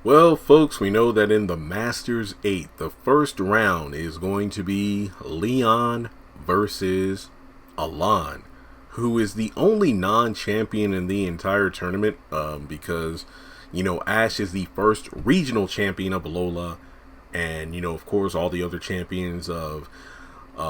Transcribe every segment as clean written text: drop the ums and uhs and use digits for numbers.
Well, folks, we know that in the Masters 8, the first round is going to be Leon versus Alon, who is the only non-champion in the entire tournament because, Ash is the first regional champion of Alola, and, of course, all the other champions of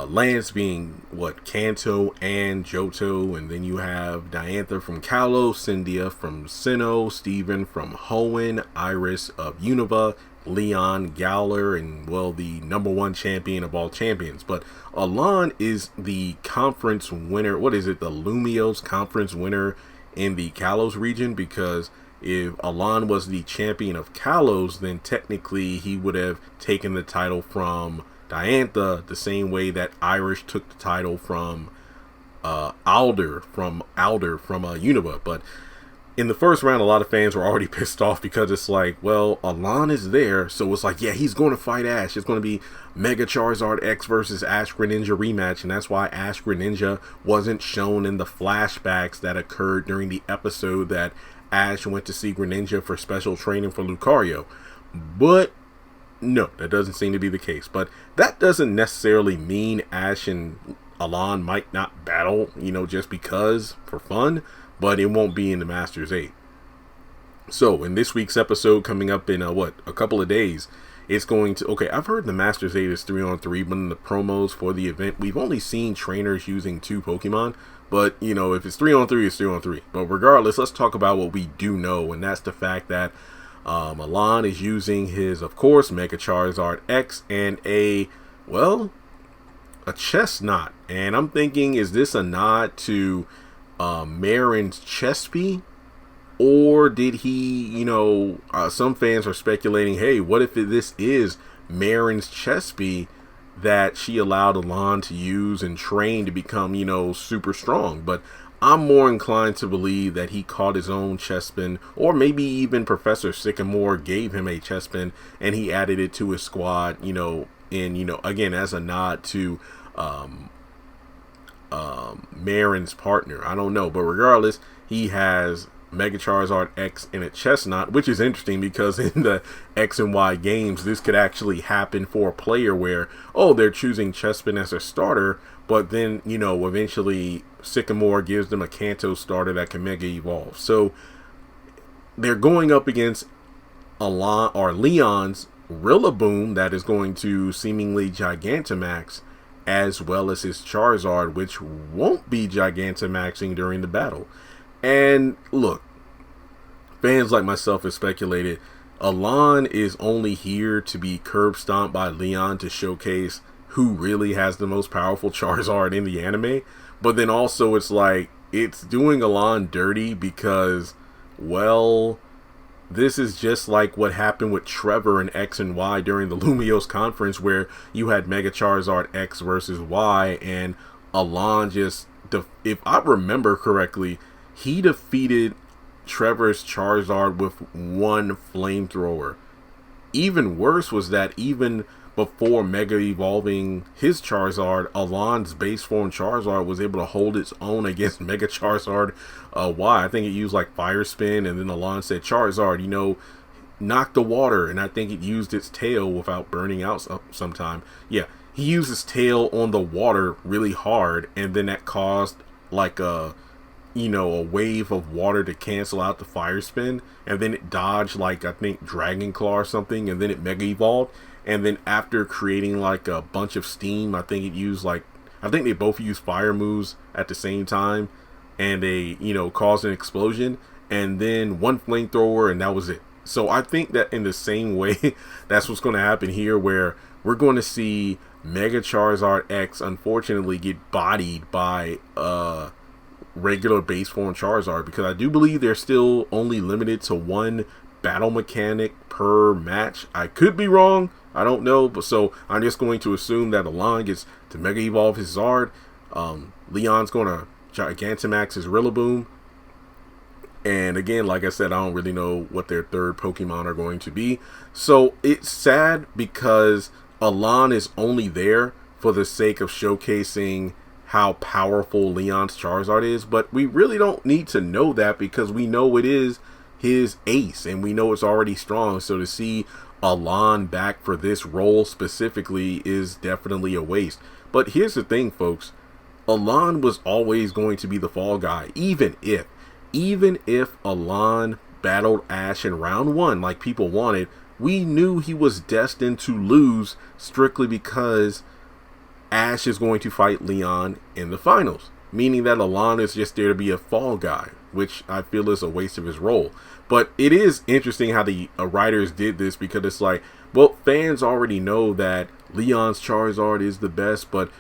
lands being Kanto and Johto, and then you have Diantha from Kalos, Cynthia from Sinnoh, Steven from Hoenn, Iris of Unova, Leon, Galar, and the number one champion of all champions. But Alon is the conference winner. What is it? The Lumiose conference winner in the Kalos region, because if Alon was the champion of Kalos, then technically he would have taken the title from Diantha the same way that Irish took the title from Alder from Unova. But in the first round, a lot of fans were already pissed off because it's like, well, Alon is there, so it's like, yeah, he's going to fight Ash. It's going to be Mega Charizard X versus Ash Greninja rematch, and that's why Ash Greninja wasn't shown in the flashbacks that occurred during the episode that Ash went to see Greninja for special training for Lucario. But no, that doesn't seem to be the case. But that doesn't necessarily mean Ash and Alon might not battle, just because, for fun, but it won't be in the Masters 8. So, in this week's episode, coming up in, a couple of days, it's going to, I've heard the Masters 8 is 3-on-3, but in the promos for the event, we've only seen trainers using 2 Pokemon. But, if it's 3-on-3, it's 3-on-3. But regardless, let's talk about what we do know, and that's the fact that Alon is using his, of course, Mega Charizard X and a Chestnut. And I'm thinking, is this a nod to Marin's Chespy? Or did he, some fans are speculating, hey, what if this is Marin's Chespy that she allowed Alon to use and train to become, super strong? But I'm more inclined to believe that he caught his own Chespin, or maybe even Professor Sycamore gave him a Chespin and he added it to his squad, again, as a nod to Marin's partner. I don't know, but regardless, he has Mega Charizard X and a Chestnut, which is interesting because in the X and Y games, this could actually happen for a player where, they're choosing Chespin as a starter, but then, eventually Sycamore gives them a Kanto starter that can Mega Evolve. So they're going up against Leon's Rillaboom that is going to seemingly Gigantamax, as well as his Charizard, which won't be Gigantamaxing during the battle. And look, fans like myself have speculated Alon is only here to be curb stomped by Leon to showcase who really has the most powerful Charizard in the anime. But then also it's like, it's doing Alon dirty because, this is just like what happened with Trevor in X and Y during the Lumiose conference, where you had Mega Charizard X versus Y, and Alon just, if I remember correctly, he defeated Trevor's Charizard with one flamethrower. Even worse was that even before Mega Evolving his Charizard, Alon's base form Charizard was able to hold its own against Mega Charizard Y. I think it used like Fire Spin, and then Alon said, Charizard, knock the water, and I think it used its tail without burning out sometime. Yeah, he used his tail on the water really hard, and then that caused like a wave of water to cancel out the Fire Spin, and then it dodged like, I think, Dragon Claw or something, and then it Mega Evolved. And then after creating like a bunch of steam, I think they both used fire moves at the same time, and they, caused an explosion, and then one flamethrower, and that was it. So I think that in the same way, that's what's going to happen here, where we're going to see Mega Charizard X unfortunately get bodied by regular base form Charizard, because I do believe they're still only limited to one battle mechanic per match. I could be wrong, I don't know, but so I'm just going to assume that Alon gets to Mega Evolve his Zard. Leon's going to Gigantamax his Rillaboom. And again, like I said, I don't really know what their third Pokemon are going to be. So it's sad because Alon is only there for the sake of showcasing how powerful Leon's Charizard is, but we really don't need to know that because we know it is his ace, and we know it's already strong. So to see Alon back for this role specifically is definitely a waste. But here's the thing, folks. Alon was always going to be the fall guy, even if Alon battled Ash in round 1 like people wanted. We knew he was destined to lose strictly because Ash is going to fight Leon in the finals, meaning that Alon is just there to be a fall guy, which I feel is a waste of his role. But it is interesting how the writers did this, because it's like, well, fans already know that Leon's Charizard is the best, but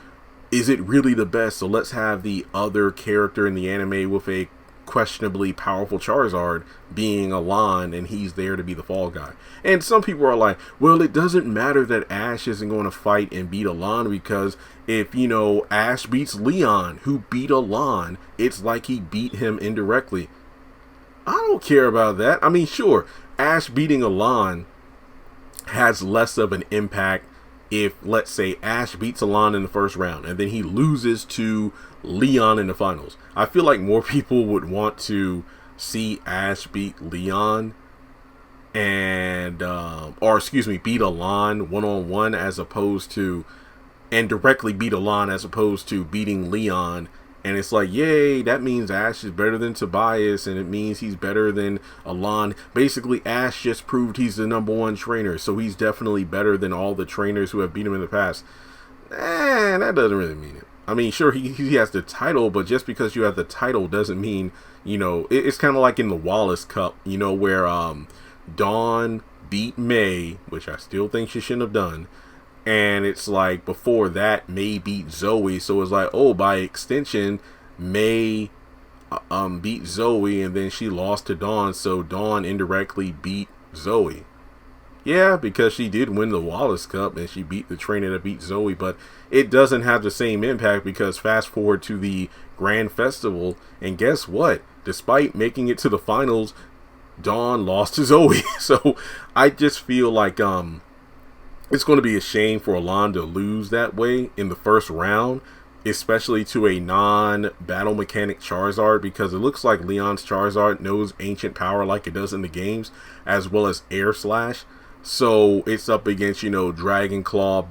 is it really the best? So let's have the other character in the anime with a questionably powerful Charizard being Alon, and he's there to be the fall guy. And some people are like, well, it doesn't matter that Ash isn't going to fight and beat Alon, because if, you know, Ash beats Leon, who beat Alon, it's like he beat him indirectly. I don't care about that. I mean, sure, Ash beating Alon has less of an impact if, let's say, Ash beats Alon in the first round and then he loses to Leon in the finals. I feel like more people would want to see Ash beat Leon and beat Alon one-on-one as opposed to, and directly beat Alon as opposed to beating Leon. And it's like, yay, that means Ash is better than Tobias, and it means he's better than Alon. Basically, Ash just proved he's the #1 trainer, so he's definitely better than all the trainers who have beat him in the past. That doesn't really mean it. I mean, sure, he has the title, but just because you have the title doesn't mean, you know, it's kind of like in the Wallace Cup, you know, where Dawn beat May, which I still think she shouldn't have done. And it's like, before that, May beat Zoe. So it's like, oh, by extension, May beat Zoe, and then she lost to Dawn. So Dawn indirectly beat Zoe. Yeah, because she did win the Wallace Cup, and she beat the trainer that beat Zoe. But it doesn't have the same impact, because fast forward to the Grand Festival, and guess what? Despite making it to the finals, Dawn lost to Zoe. So I just feel like it's going to be a shame for Alon to lose that way in the first round, especially to a non-battle mechanic Charizard, because it looks like Leon's Charizard knows ancient power like it does in the games, as well as Air Slash. So it's up against, you know, Dragon Claw,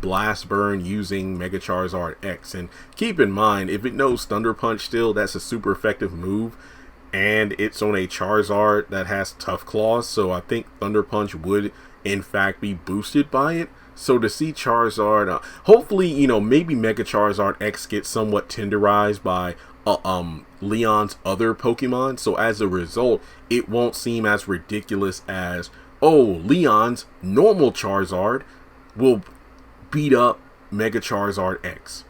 Blast Burn using Mega Charizard X. And keep in mind, if it knows Thunder Punch still, that's a super effective move. And it's on a Charizard that has Tough Claws, so I think Thunder Punch would in fact be boosted by it. So to see Charizard, hopefully, you know, maybe Mega Charizard X gets somewhat tenderized by Leon's other Pokemon, so as a result, it won't seem as ridiculous as, oh, Leon's normal Charizard will beat up Mega Charizard X.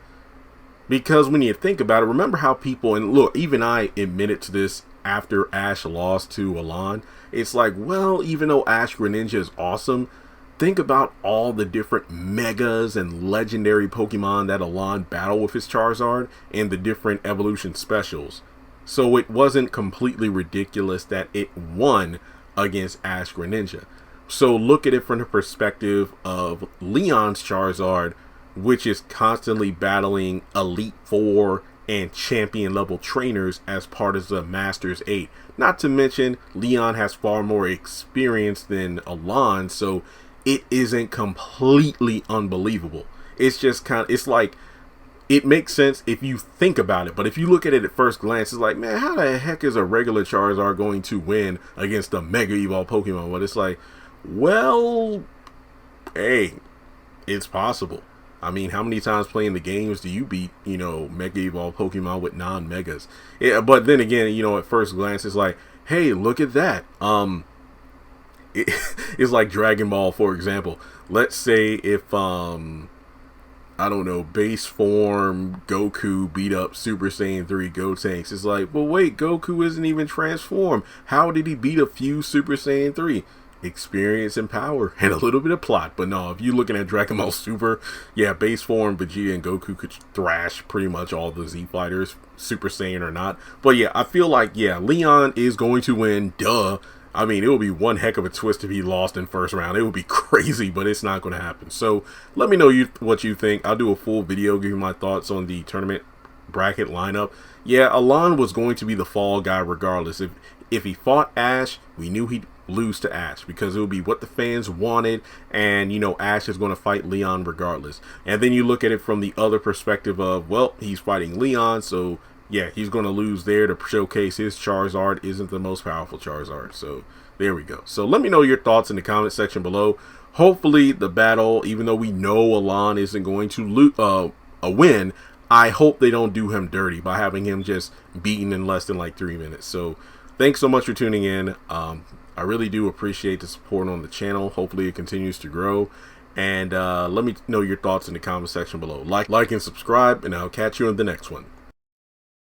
Because when you think about it, remember how people, and look, even I admitted to this after Ash lost to Alon, it's like, well, even though Ash Greninja is awesome, think about all the different megas and legendary Pokemon that Alon battled with his Charizard and the different evolution specials. So it wasn't completely ridiculous that it won against Ash Greninja. So look at it from the perspective of Leon's Charizard, which is constantly battling Elite Four and champion level trainers as part of the Masters 8. Not to mention, Leon has far more experience than Alon, so it isn't completely unbelievable. It's just kind of, it's like, it makes sense if you think about it, but if you look at it at first glance, it's like, man, how the heck is a regular Charizard going to win against a Mega Evolved Pokemon? But it's like, well, hey, it's possible. I mean, how many times playing the games do you beat, you know, Mega Evolved Pokemon with non-Megas? Yeah, but then again, you know, at first glance, it's like, hey, look at that. It's like Dragon Ball, for example. Let's say if, I don't know, base form Goku beat up Super Saiyan 3 Gotenks. It's like, well, wait, Goku isn't even transformed. How did he beat a few Super Saiyan 3? Experience and power and a little bit of plot. But no, if you're looking at Dragon Ball Super, yeah, base form Vegeta and Goku could thrash pretty much all the Z fighters, Super Saiyan or not. But yeah, I feel like, yeah, Leon is going to win, duh. I mean, it would be one heck of a twist if he lost in first round. It would be crazy, but it's not going to happen. So let me know what you think. I'll do a full video giving my thoughts on the tournament bracket lineup. Yeah, Alon was going to be the fall guy regardless. if he fought Ash, we knew he'd lose to Ash because it would be what the fans wanted, and you know Ash is going to fight Leon regardless. And then you look at it from the other perspective of, well, he's fighting Leon, so yeah, he's going to lose there to showcase his Charizard isn't the most powerful Charizard. So there we go. So let me know your thoughts in the comment section below. Hopefully the battle, even though we know Alon isn't going to win, I hope they don't do him dirty by having him just beaten in less than like 3 minutes. So thanks so much for tuning in. I really do appreciate the support on the channel. Hopefully it continues to grow. And let me know your thoughts in the comment section below. Like and subscribe, and I'll catch you in the next one.